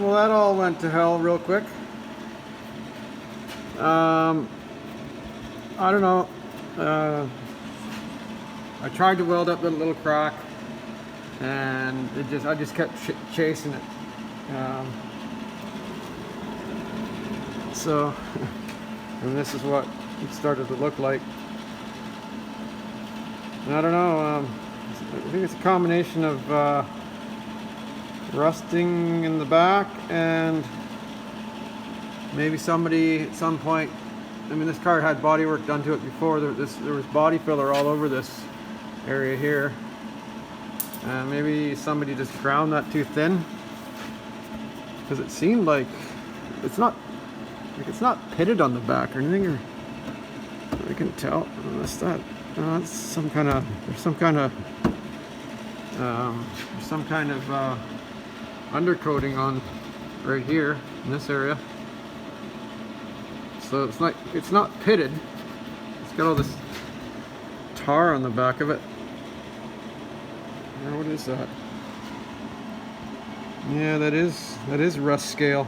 well, that all went to hell real quick. I don't know. I tried to weld up the little crack, and I just kept chasing it. So, and this is what it started to look like. I don't know. I think it's a combination of rusting in the back, and maybe somebody at some point, I mean, this car had body work done to it before. There was body filler all over this area here, and maybe somebody just ground that too thin, because it seemed like it's not pitted on the back or anything, or I can tell. Unless that it's some kind of undercoating on right here in this area. So it's not pitted. It's got all this tar on the back of it. Now, what is that? Yeah, that is rust scale.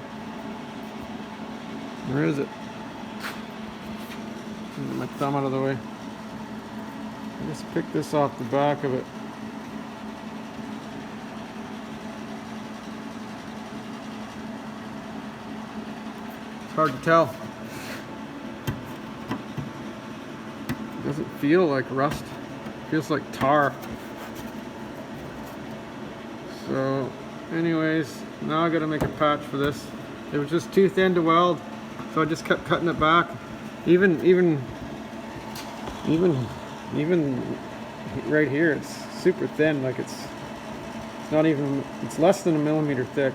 Where is it? Get my thumb out of the way. I just picked this off the back of it. It's hard to tell. It doesn't feel like rust. It feels like tar. So, anyways, now I gotta make a patch for this. It was just too thin to weld, so I just kept cutting it back. Even right here, it's super thin. Like it's not even. It's less than a millimeter thick.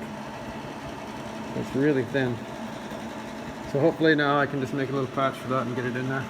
It's really thin. So hopefully now I can just make a little patch for that and get it in there.